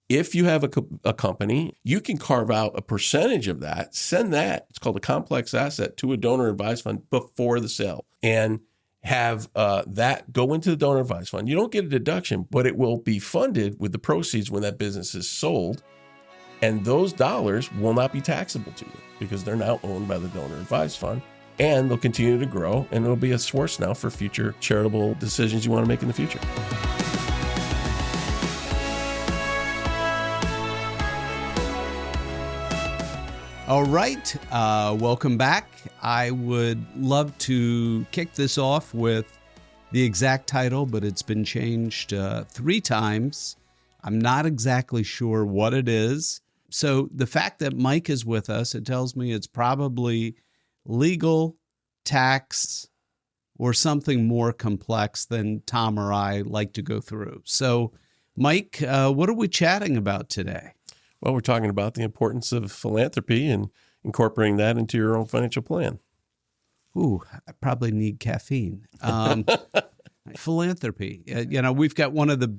If you have a company, you can carve out a percentage of that, send that, it's called a complex asset, to a donor advised fund before the sale, and have that go into the donor advised fund. You don't get a deduction, but it will be funded with the proceeds when that business is sold. And those dollars will not be taxable to you because they're now owned by the donor advised fund, and they'll continue to grow, and it'll be a source now for future charitable decisions you want to make in the future. All right, welcome back. I would love to kick this off with the exact title, but it's been changed 3 times. I'm not exactly sure what it is. So the fact that Mike is with us, it tells me it's probably legal, tax, or something more complex than Tom or I like to go through. So, Mike, what are we chatting about today? Well, we're talking about the importance of philanthropy and incorporating that into your own financial plan. Ooh, I probably need caffeine. Philanthropy. We've got one of the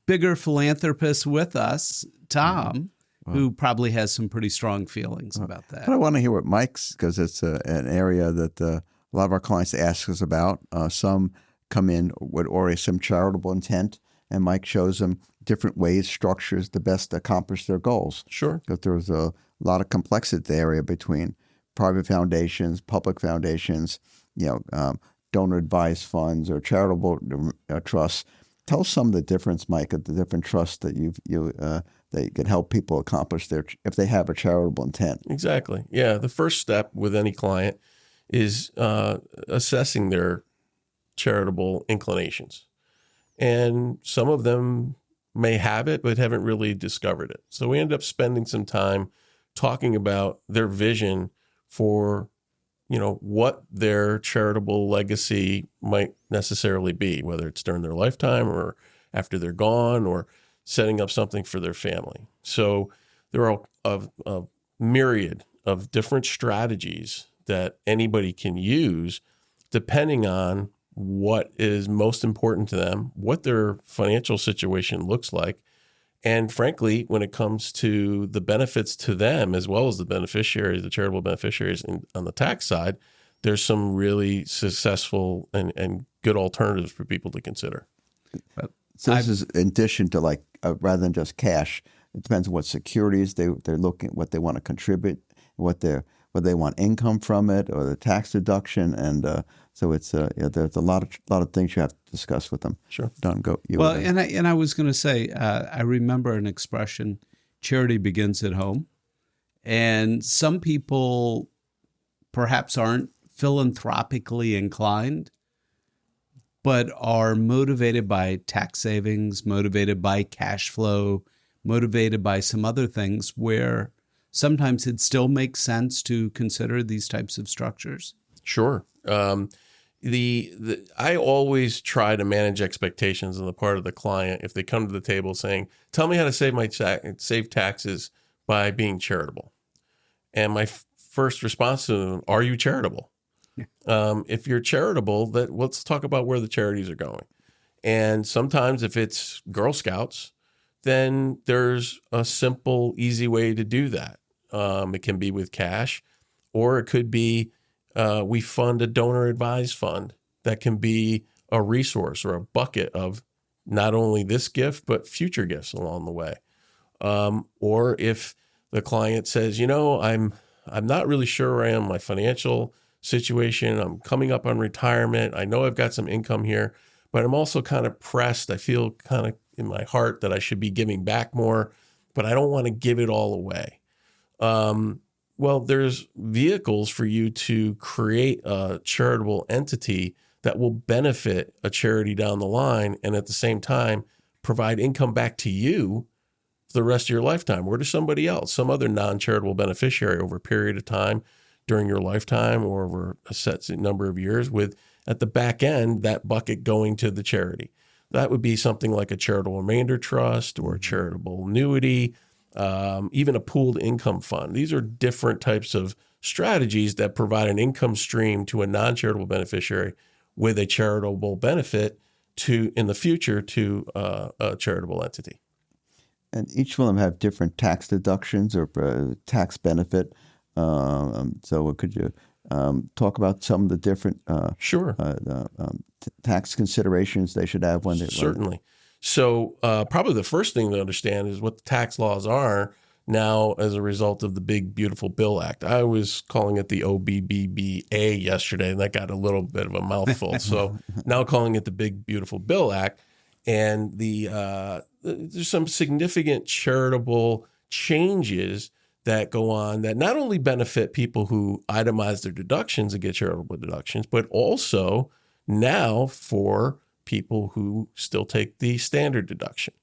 bigger philanthropists with us, Tom, who probably has some pretty strong feelings about that. But I want to hear what Mike's, because it's an area that a lot of our clients ask us about. Some come in with already some charitable intent, and Mike shows them different ways, structures to best accomplish their goals. Sure. Because there's a lot of complexity area between private foundations, public foundations, donor advised funds or charitable trusts. Tell us some of the difference, Mike, of the different trusts that that you can help people accomplish if they have a charitable intent. Exactly. Yeah. The first step with any client is assessing their charitable inclinations. And some of them may have it, but haven't really discovered it. So we end up spending some time talking about their vision for, what their charitable legacy might necessarily be, whether it's during their lifetime or after they're gone, or setting up something for their family. So there are a myriad of different strategies that anybody can use depending on what is most important to them, what their financial situation looks like. And frankly, when it comes to the benefits to them, as well as the beneficiaries, the charitable beneficiaries on the tax side, there's some really successful and good alternatives for people to consider. So this is in addition to rather than just cash, it depends on what securities they're looking, what they want to contribute, whether they want income from it or the tax deduction, and so it's there's a lot of things you have to discuss with them. Sure, Don, go. Well, and I was going to say, I remember an expression: charity begins at home, and some people perhaps aren't philanthropically inclined, but are motivated by tax savings, motivated by cash flow, motivated by some other things where sometimes it still makes sense to consider these types of structures. Sure. I always try to manage expectations on the part of the client if they come to the table saying, "Tell me how to save taxes by being charitable." And my first response to them: "Are you charitable?" If you're charitable, let's talk about where the charities are going. And sometimes if it's Girl Scouts, then there's a simple, easy way to do that. It can be with cash, or it could be we fund a donor advised fund that can be a resource or a bucket of not only this gift, but future gifts along the way. Or if the client says, I'm not really sure where I am in my financial situation. I'm coming up on retirement. I know I've got some income here, but I'm also kind of pressed. I feel kind of in my heart that I should be giving back more, but I don't want to give it all away. Well, there's vehicles for you to create a charitable entity that will benefit a charity down the line and at the same time provide income back to you for the rest of your lifetime or to somebody else, some other non-charitable beneficiary over a period of time during your lifetime or over a set number of years, with at the back end that bucket going to the charity. That would be something like a charitable remainder trust or a charitable annuity, even a pooled income fund. These are different types of strategies that provide an income stream to a non-charitable beneficiary with a charitable benefit in the future to a charitable entity. And each one of them have different tax deductions or tax benefit. So could you talk about some of the different Sure. Tax considerations they should have when they Certainly. So probably the first thing to understand is what the tax laws are now as a result of the Big Beautiful Bill Act. I was calling it the OBBBA yesterday, and that got a little bit of a mouthful. So now calling it the Big Beautiful Bill Act. And there's some significant charitable changes that go on that not only benefit people who itemize their deductions and get charitable deductions, but also now for people who still take the standard deduction.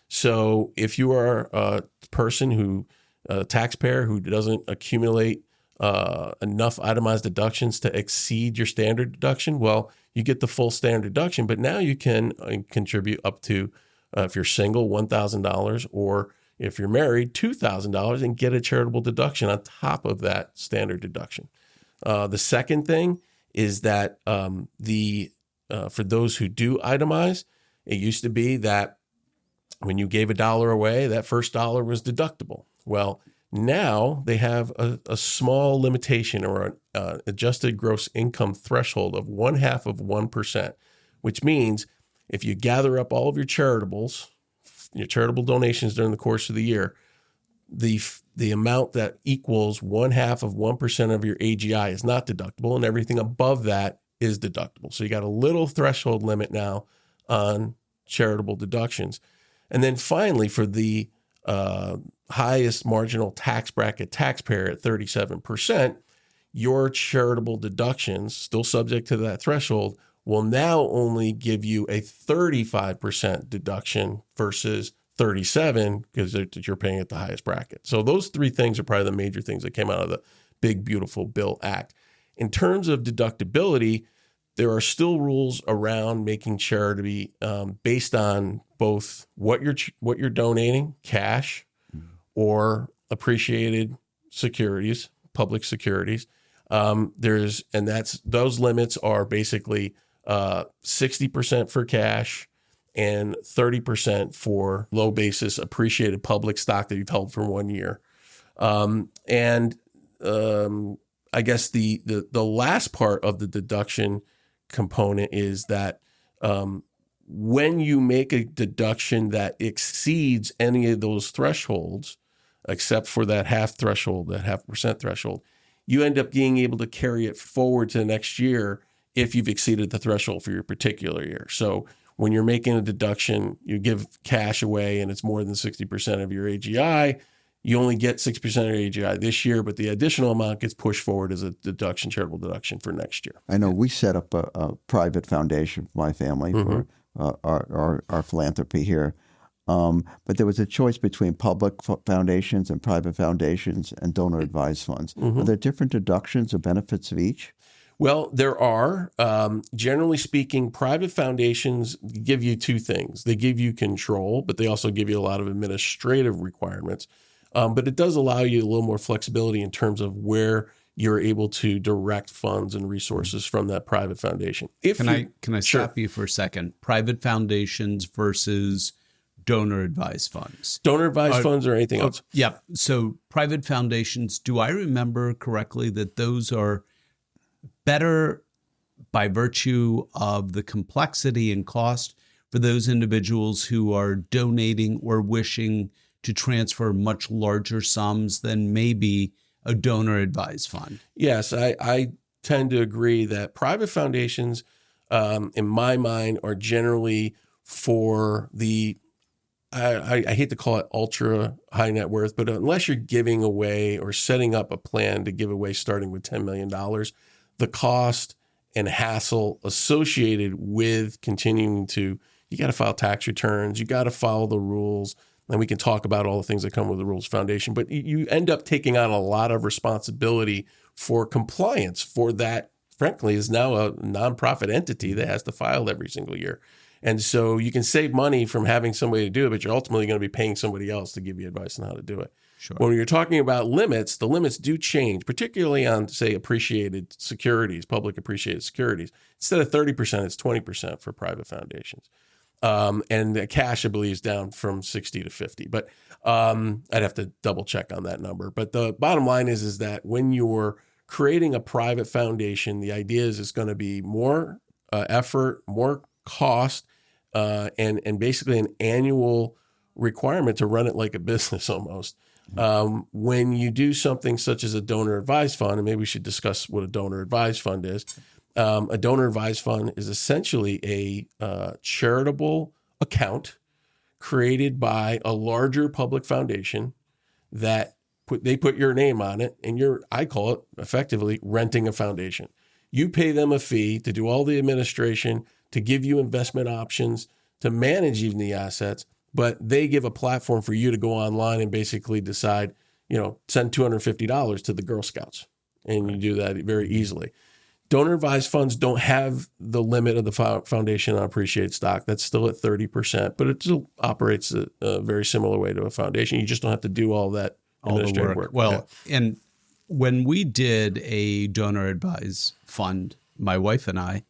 So if you are a person a taxpayer who doesn't accumulate enough itemized deductions to exceed your standard deduction, well, you get the full standard deduction, but now you can contribute up to, if you're single, $1,000, or if you're married, $2,000, and get a charitable deduction on top of that standard deduction. The second thing is that for those who do itemize, it used to be that when you gave $1 away, that first dollar was deductible. Well, now they have a small limitation or an adjusted gross income threshold of 0.5%, which means if you gather up all of your charitable donations during the course of the year, the amount that equals 0.5% of your AGI is not deductible, and everything above that is deductible. So you got a little threshold limit now on charitable deductions. And then finally, for the highest marginal tax bracket taxpayer at 37%, your charitable deductions, still subject to that threshold, will now only give you a 35% deduction versus 37 because you're paying at the highest bracket. So those three things are probably the major things that came out of the Big Beautiful Bill Act. In terms of deductibility, there are still rules around making charity based on both what you're donating, cash, or appreciated securities, public securities. Those limits are basically 60% for cash and 30% for low basis appreciated public stock that you've held for 1 year. I guess the last part of the deduction component is that when you make a deduction that exceeds any of those thresholds, except for that 0.5% threshold, you end up being able to carry it forward to the next year if you've exceeded the threshold for your particular year. So when you're making a deduction, you give cash away and it's more than 60% of your AGI, you only get 6% of your AGI this year, but the additional amount gets pushed forward as a deduction, charitable deduction for next year. I know we set up a private foundation for my family for our philanthropy here. But there was a choice between public foundations and private foundations and donor advised funds. Are there different deductions or benefits of each? Well, there are. Generally speaking, private foundations give you two things. They give you control, but they also give you a lot of administrative requirements. But it does allow you a little more flexibility in terms of where you're able to direct funds and resources from that private foundation. Can I stop you for a second? Private foundations versus donor advised funds. Donor advised funds or anything else? Yeah. So private foundations, do I remember correctly that those are better by virtue of the complexity and cost for those individuals who are donating or wishing to transfer much larger sums than maybe a donor advised fund? Yes, I tend to agree that private foundations, in my mind, are generally for the, I hate to call it ultra high net worth, but unless you're giving away or setting up a plan to give away starting with $10 million, the cost and hassle associated with continuing to, you got to file tax returns, you got to follow the rules, and we can talk about all the things that come with the rules foundation, but you end up taking on a lot of responsibility for compliance for that, frankly, is now a nonprofit entity that has to file every single year. And so you can save money from having somebody to do it, but you're ultimately going to be paying somebody else to give you advice on how to do it. Sure. When you're talking about limits, the limits do change, particularly on, say, appreciated securities, public appreciated securities. Instead of 30%, it's 20% for private foundations. And the cash, I believe, is down from 60 to 50. But I'd have to double check on that number. But the bottom line is that when you're creating a private foundation, the idea is it's going to be more effort, more cost, and basically an annual requirement to run it like a business almost. When you do something such as a donor advised fund, and maybe we should discuss what a donor advised fund is. A donor advised fund is essentially a charitable account created by a larger public foundation that they put your name on it, and I call it effectively renting a foundation. You pay them a fee to do all the administration, to give you investment options, to manage even the assets, but they give a platform for you to go online and basically decide, send $250 to the Girl Scouts. And you do that very easily. Donor advised funds don't have the limit of the foundation on appreciated stock. That's still at 30%, but it still operates a very similar way to a foundation. You just don't have to do all that administrative work. Well, and when we did a donor advised fund, my wife and I,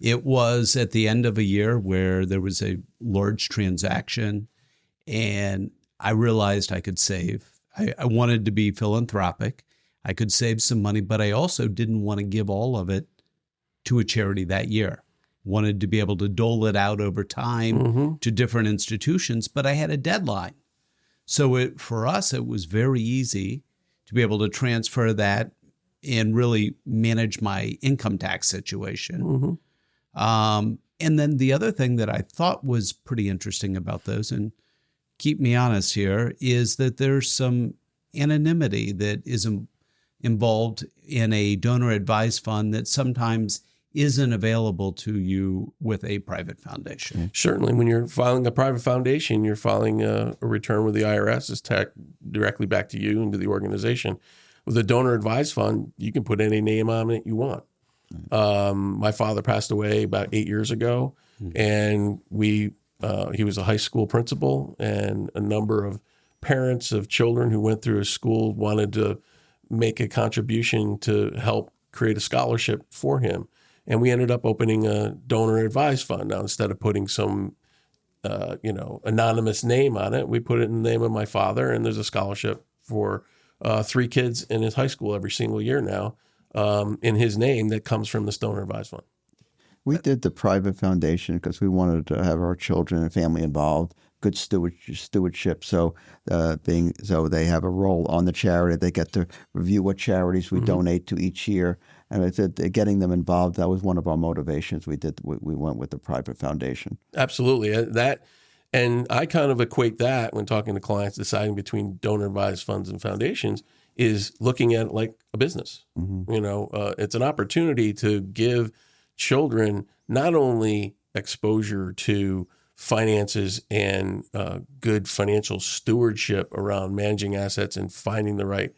it was at the end of a year where there was a large transaction, and I realized I could save. I wanted to be philanthropic. I could save some money, but I also didn't want to give all of it to a charity that year. Wanted to be able to dole it out over time to different institutions, but I had a deadline. So for us, it was very easy to be able to transfer that and really manage my income tax situation. And then the other thing that I thought was pretty interesting about those, and keep me honest here, is that there's some anonymity that is involved in a donor advised fund that sometimes isn't available to you with a private foundation. Certainly. When you're filing a private foundation, you're filing a return with the IRS. It's taxed directly back to you and to the organization. With a donor advised fund, you can put any name on it you want. My father passed away about 8 years ago, and he was a high school principal, and a number of parents of children who went through his school wanted to make a contribution to help create a scholarship for him. And we ended up opening a donor advised fund. Now, instead of putting some, anonymous name on it, we put it in the name of my father, and there's a scholarship for 3 kids in his high school every single year now in his name that comes from this donor advised fund. We did the private foundation because we wanted to have our children and family involved, good stewardship. So they have a role on the charity. They get to review what charities we donate to each year. And I said, getting them involved, that was one of our motivations. We went with the private foundation. Absolutely. And I kind of equate that when talking to clients deciding between donor advised funds and foundations is looking at it like a business. It's an opportunity to give children not only exposure to finances and good financial stewardship around managing assets and finding the right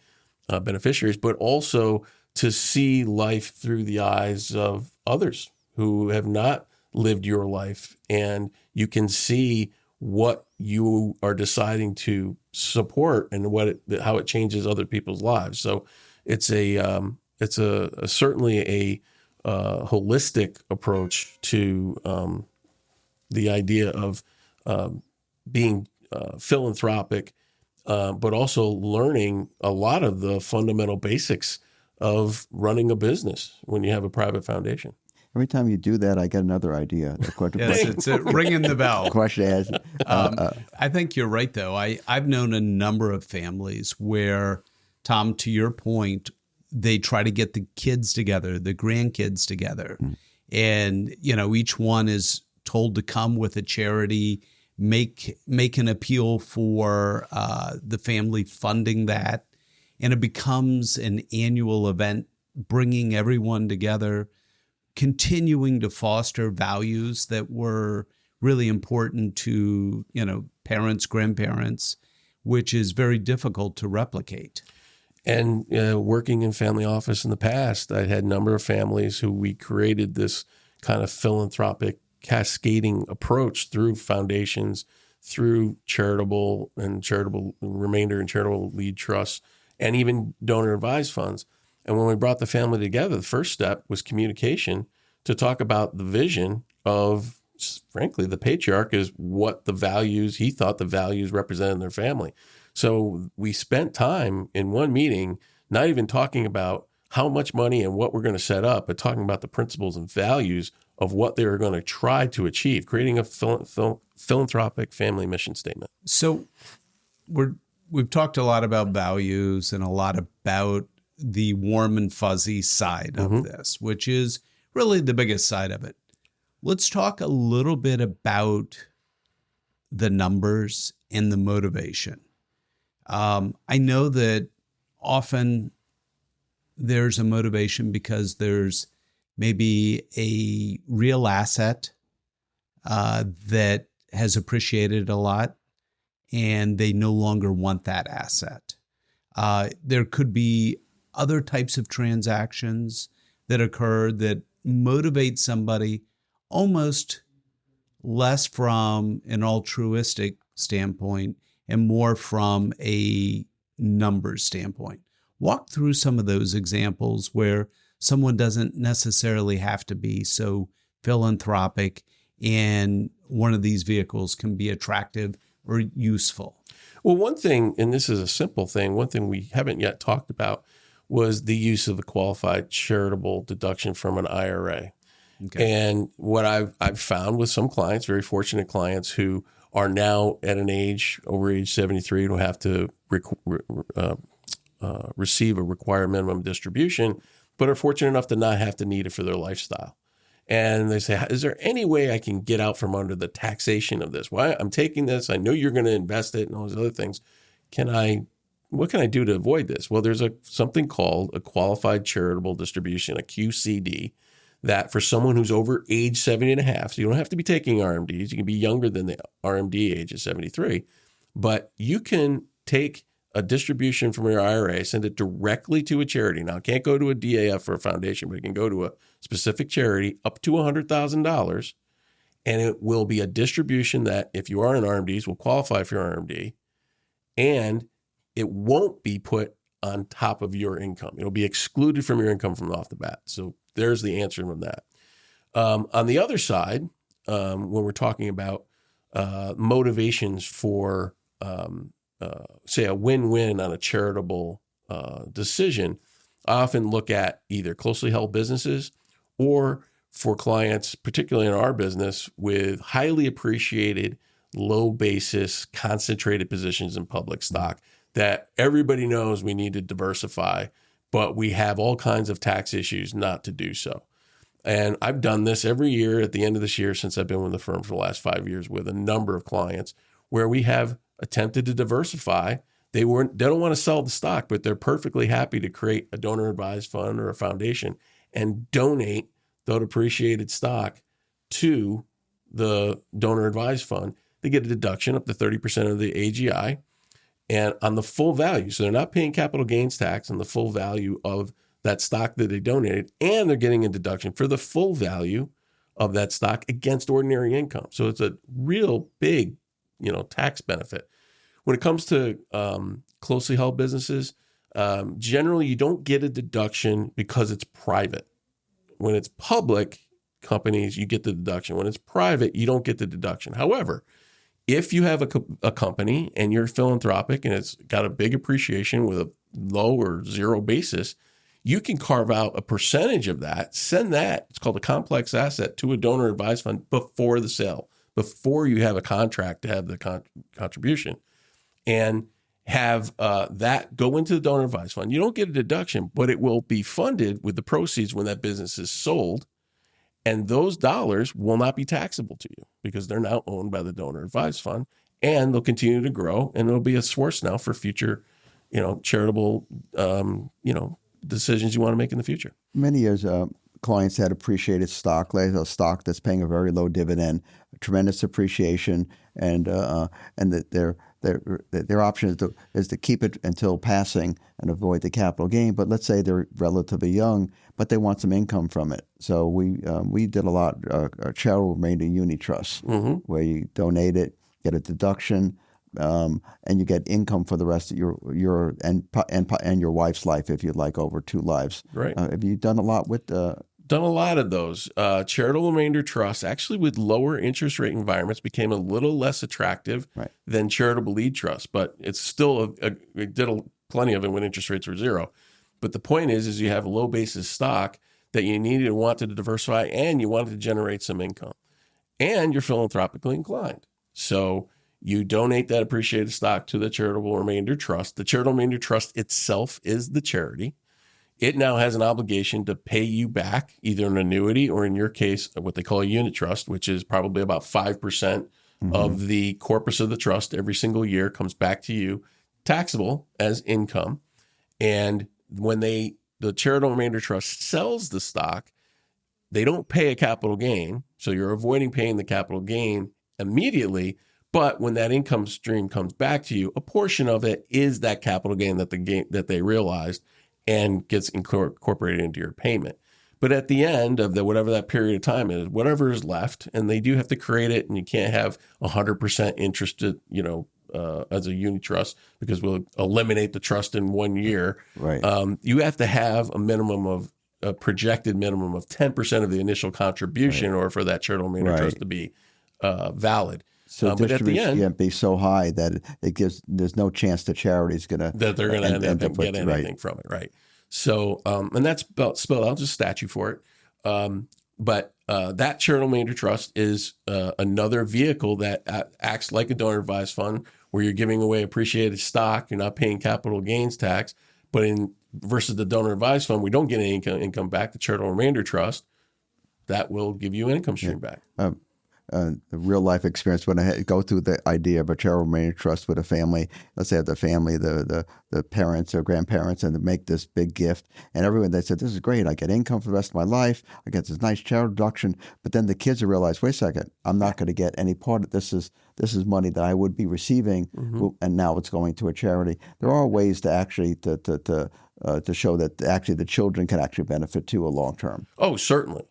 beneficiaries, but also to see life through the eyes of others who have not lived your life. And you can see what you are deciding to support and how it changes other people's lives. So it's certainly a holistic approach to the idea of being philanthropic, but also learning a lot of the fundamental basics of running a business when you have a private foundation. Every time you do that, I get another idea. Yes, it's ringing the bell. Question is, I think you're right, though. I've known a number of families where, Tom, to your point, they try to get the kids together, the grandkids together. And, each one is told to come with a charity, make an appeal for the family funding that. And it becomes an annual event, bringing everyone together, continuing to foster values that were really important to, parents, grandparents, which is very difficult to replicate. And working in family office in the past, I had a number of families who we created this kind of philanthropic cascading approach through foundations, through charitable and charitable remainder and charitable lead trusts, and even donor advised funds. And when we brought the family together, the first step was communication to talk about the vision of frankly, the patriarch is what he thought the values represented in their family. So we spent time in one meeting, not even talking about how much money and what we're going to set up, but talking about the principles and values of what they were going to try to achieve, creating a philanthropic family mission statement. So we've talked a lot about values and a lot about the warm and fuzzy side of this, which is really the biggest side of it. Let's talk a little bit about the numbers and the motivation. I know that often there's a motivation because there's maybe a real asset that has appreciated a lot, and they no longer want that asset. There could be other types of transactions that occur that motivate somebody almost less from an altruistic standpoint and more from a numbers standpoint. Walk through some of those examples where someone doesn't necessarily have to be so philanthropic and one of these vehicles can be attractive or useful. Well, one thing, and this is a simple thing, one thing we haven't yet talked about was the use of the qualified charitable deduction from an IRA. Okay. And what I've found with some clients, very fortunate clients who are now at an age, over age 73, who have to receive a required minimum distribution, but are fortunate enough to not have to need it for their lifestyle. And they say, is there any way I can get out from under the taxation of this? Why I'm taking this, I know you're going to invest it and all those other things. What can I do to avoid this? Well, there's something called a qualified charitable distribution, a QCD, that for someone who's over age 70 and a half, so you don't have to be taking RMDs, you can be younger than the RMD age of 73, but you can take a distribution from your IRA, send it directly to a charity. Now, it can't go to a DAF or a foundation, but it can go to a specific charity up to $100,000, and it will be a distribution that, if you are in RMDs, will qualify for your RMD, and it won't be put on top of your income. It'll be excluded from your income from off the bat. So there's the answer from that. On the other side, when we're talking about motivations for, say, a win-win on a charitable decision, I often look at either closely held businesses or for clients, particularly in our business, with highly appreciated, low basis, concentrated positions in public stock that everybody knows we need to diversify, but we have all kinds of tax issues not to do so. And I've done this every year at the end of this year since I've been with the firm for the last 5 years with a number of clients where we have attempted to diversify. They don't want to sell the stock, but they're perfectly happy to create a donor advised fund or a foundation and donate that appreciated stock to the donor advised fund. They get a deduction up to 30% of the AGI and on the full value. So they're not paying capital gains tax on the full value of that stock that they donated, and they're getting a deduction for the full value of that stock against ordinary income. So it's a real big, tax benefit. When it comes to closely held businesses, generally you don't get a deduction because it's private. When it's public companies, you get the deduction. When it's private, you don't get the deduction. However, if you have a company and you're philanthropic and it's got a big appreciation with a low or zero basis, you can carve out a percentage of that, send that, it's called a complex asset, to a donor advised fund before the sale, before you have a contract to have the contribution, and have that go into the donor advised fund. You don't get a deduction, but it will be funded with the proceeds when that business is sold. And those dollars will not be taxable to you because they're now owned by the donor advised fund, and they'll continue to grow, and it'll be a source now for future, charitable, decisions you want to make in the future. Many years, clients had appreciated stock, like a stock that's paying a very low dividend, tremendous appreciation, and their option is to keep it until passing and avoid the capital gain. But let's say they're relatively young, but they want some income from it. So we did a lot charitable remainder unit trusts, where you donate it, get a deduction, and you get income for the rest of your and your wife's life if you'd like, over 2 lives. Right. Have you done a lot with Done a lot of those. Charitable remainder trust, actually with lower interest rate environments, became a little less attractive than charitable lead trust, but it's still it did plenty of it when interest rates were zero. But the point is you have a low basis stock that you needed and wanted to diversify, and you wanted to generate some income, and you're philanthropically inclined. So you donate that appreciated stock to the charitable remainder trust. The charitable remainder trust itself is the charity. It now has an obligation to pay you back either an annuity or, in your case, what they call a unit trust, which is probably about 5% of the corpus of the trust every single year comes back to you, taxable as income. And when the charitable remainder trust sells the stock, they don't pay a capital gain. So you're avoiding paying the capital gain immediately. But when that income stream comes back to you, a portion of it is that capital gain that they realized and gets incorporated into your payment. But at the end of whatever that period of time is, whatever is left, and they do have to create it, and you can't have 100% interest, as a unit trust, because we'll eliminate the trust in 1 year. Right. You have to have a projected minimum of 10% of the initial contribution in order for that charitable remainder trust to be valid. So but at the end, can't be so high that there's no chance the charity's going to end up get anything from it, right? So, and that's spelled out, just statute for it. But that charitable remainder trust is another vehicle that acts like a donor advised fund, where you're giving away appreciated stock, you're not paying capital gains tax. But versus the donor advised fund, we don't get any income back. The charitable remainder trust, that will give you an income stream back. The real life experience when I go through the idea of a charitable remainder trust with a family. Let's say the family, the parents or grandparents, and they make this big gift, and everyone, they said, "This is great. I get income for the rest of my life. I get this nice charitable deduction." But then the kids realize, "Wait a second, I'm not going to get any part of this. This is money that I would be receiving, and now it's going to a charity." There are ways to actually to show that actually the children can actually benefit too a long term. Oh, certainly.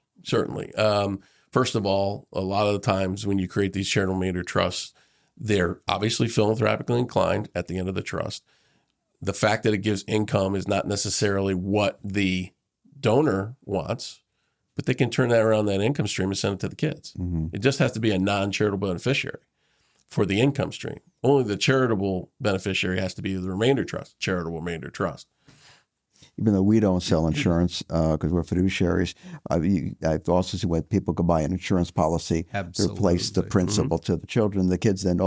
First of all, a lot of the times when you create these charitable remainder trusts, they're obviously philanthropically inclined at the end of the trust. The fact that it gives income is not necessarily what the donor wants, but they can turn that around, that income stream, and send it to the kids. It just has to be a non-charitable beneficiary for the income stream. Only the charitable beneficiary has to be the remainder trust, charitable remainder trust. Even though we don't sell insurance because we're fiduciaries, I've also seen when people can buy an insurance policy to replace the principal to the children. The kids then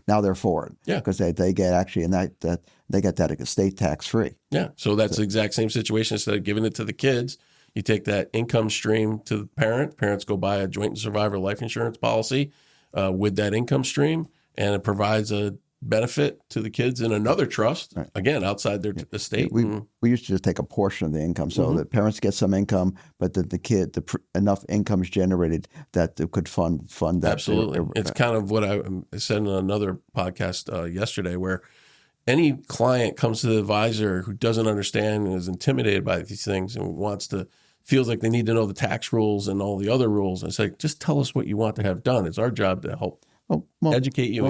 now they're for it because they get actually they get that estate tax free. Yeah, so that's the exact same situation. Instead of giving it to the kids, you take that income stream to the parent. Parents go buy a joint and survivor life insurance policy with that income stream, and it provides a benefit to the kids in another trust, again, outside their estate. We used to just take a portion of the income, so the parents get some income, but the enough income is generated that it could fund that. Absolutely. It's kind of what I said in another podcast yesterday, where any client comes to the advisor who doesn't understand and is intimidated by these things and feels like they need to know the tax rules and all the other rules. I say, just tell us what you want to have done. It's our job to help educate you.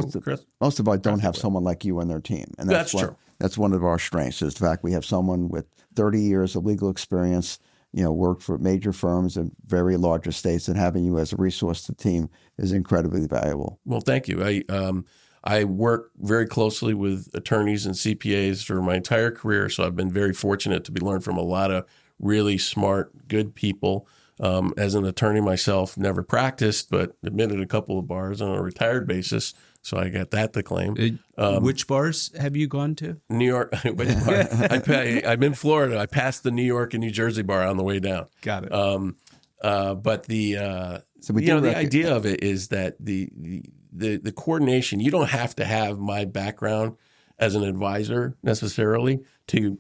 Most of us don't have someone like you on their team. And that's true. That's one of our strengths, is the fact we have someone with 30 years of legal experience, worked for major firms and very large estates, and having you as a resource to the team is incredibly valuable. Well, thank you. I work very closely with attorneys and CPAs for my entire career, so I've been very fortunate to be learned from a lot of really smart, good people. As an attorney myself, never practiced, but admitted a couple of bars on a retired basis, so I got that to claim. Which bars have you gone to? New York. Which bar? I'm in Florida. I passed the New York and New Jersey bar on the way down. Got it. But the idea of it is that the coordination. You don't have to have my background as an advisor necessarily to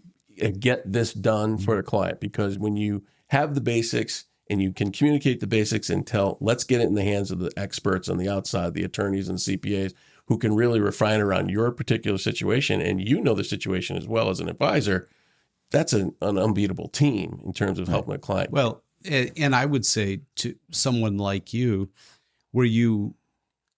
get this done for a client, because when you have the basics and you can communicate the basics and let's get it in the hands of the experts on the outside, the attorneys and CPAs who can really refine around your particular situation, and the situation as well as an advisor, that's an unbeatable team in terms of helping a client. Well, and I would say to someone like you, where you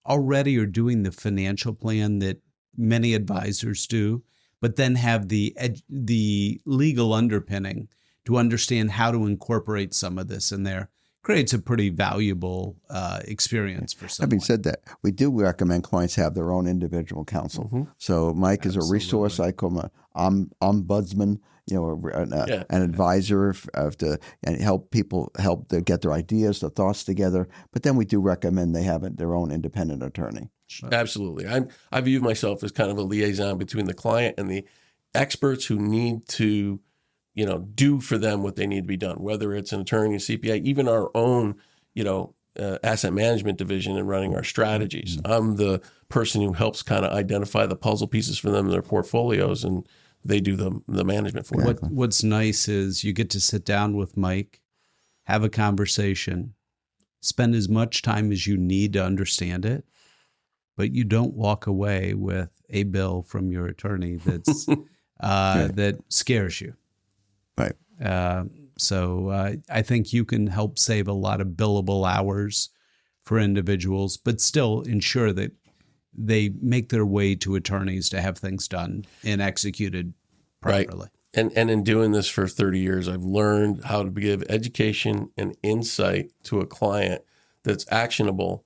already are doing the financial plan that many advisors do, but then have the legal underpinning to understand how to incorporate some of this in there creates a pretty valuable experience for someone. Having said that, we do recommend clients have their own individual counsel. So Mike is a resource. I call him an ombudsman, an advisor and help people to get their ideas, their thoughts together. But then we do recommend they have their own independent attorney. Absolutely. I view myself as kind of a liaison between the client and the experts who need to do for them what they need to be done, whether it's an attorney, a CPA, even our own, asset management division and running our strategies. I'm the person who helps kind of identify the puzzle pieces for them in their portfolios, and they do the management for them. What's nice is you get to sit down with Mike, have a conversation, spend as much time as you need to understand it, but you don't walk away with a bill from your attorney that's that scares you. Right. So I think you can help save a lot of billable hours for individuals, but still ensure that they make their way to attorneys to have things done and executed properly. Right. And in doing this for 30 years, I've learned how to give education and insight to a client that's actionable.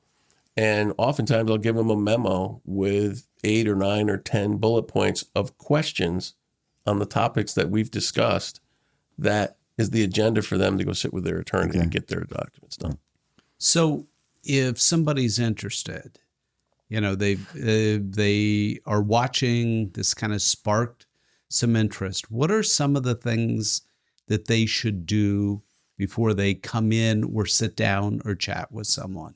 And oftentimes I'll give them a memo with 8 or 9 or 10 bullet points of questions on the topics that we've discussed. That is the agenda for them to go sit with their attorney and get their documents done. So if somebody's interested, they are watching, this kind of sparked some interest. What are some of the things that they should do before they come in or sit down or chat with someone?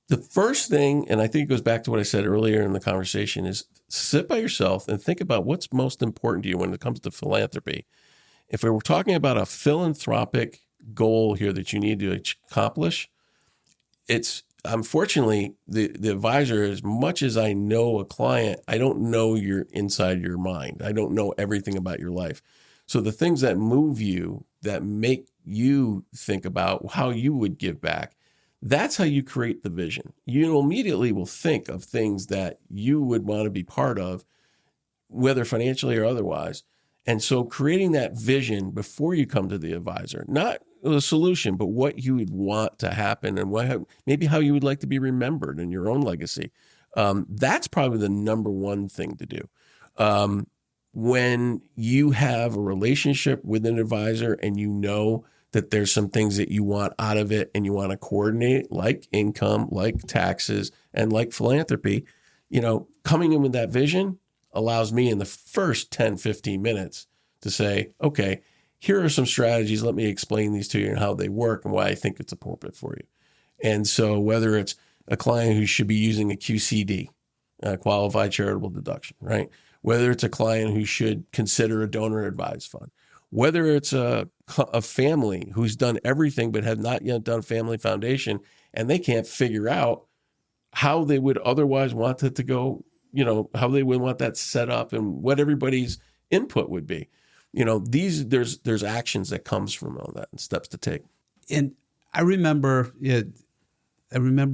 The first thing, and I think it goes back to what I said earlier in the conversation, is sit by yourself and think about what's most important to you when it comes to philanthropy. If we were talking about a philanthropic goal here that you need to accomplish, it's unfortunately the advisor, as much as I know a client, I don't know your inside your mind. I don't know everything about your life. So the things that move you, that make you think about how you would give back, that's how you create the vision. You immediately will think of things that you would want to be part of, whether financially or otherwise. And so creating that vision before you come to the advisor, not the solution, but what you would want to happen and maybe how you would like to be remembered in your own legacy. That's probably the number one thing to do. When you have a relationship with an advisor and you know that there's some things that you want out of it and you want to coordinate, like income, like taxes, and like philanthropy, coming in with that vision allows me in the first 10, 15 minutes to say, okay, here are some strategies. Let me explain these to you and how they work and why I think it's appropriate for you. And so whether it's a client who should be using a QCD, qualified charitable deduction, right? Whether it's a client who should consider a donor advised fund, whether it's a family who's done everything but have not yet done family foundation and they can't figure out how they would otherwise want it to go, how they would want that set up and what everybody's input would be. There's actions that comes from all that and steps to take. And I remember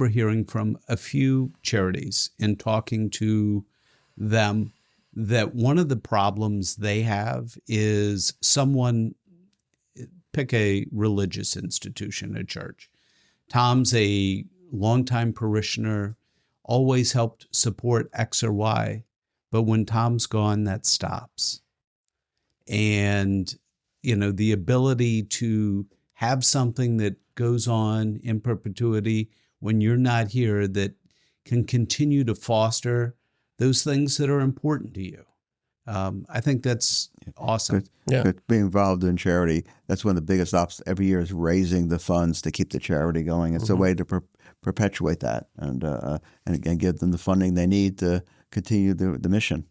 hearing from a few charities and talking to them that one of the problems they have is someone, pick a religious institution, a church. Tom's a longtime parishioner, always helped support X or Y, but when Tom's gone, that stops. And, the ability to have something that goes on in perpetuity when you're not here that can continue to foster those things that are important to you. I think that's awesome. Good. Being involved in charity, that's one of the biggest obstacles every year is raising the funds to keep the charity going. It's a way to perpetuate that and give them the funding they need to continue the mission.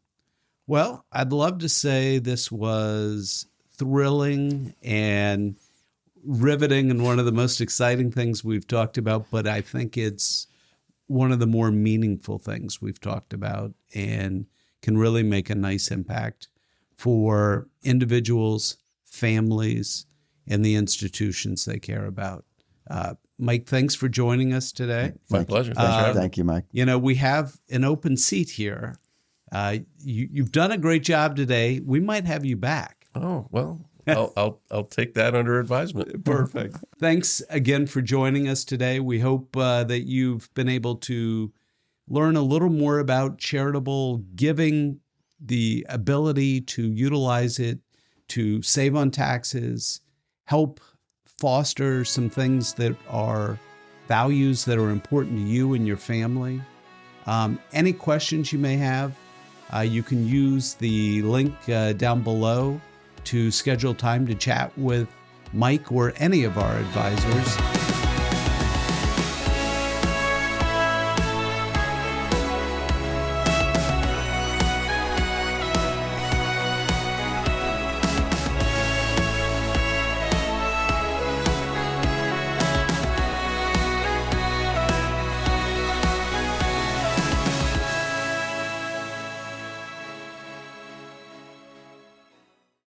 Well, I'd love to say this was thrilling and riveting and one of the most exciting things we've talked about, but I think it's one of the more meaningful things we've talked about and can really make a nice impact for individuals, families, and the institutions they care about. Mike, thanks for joining us today. My pleasure. Thank you, Mike. We have an open seat here. You've done a great job today. We might have you back. Oh, well, I'll take that under advisement. Perfect. Thanks again for joining us today. We hope that you've been able to learn a little more about charitable giving, the ability to utilize it to save on taxes, help foster some things that are values that are important to you and your family. Any questions you may have, you can use the link down below to schedule time to chat with Mike or any of our advisors.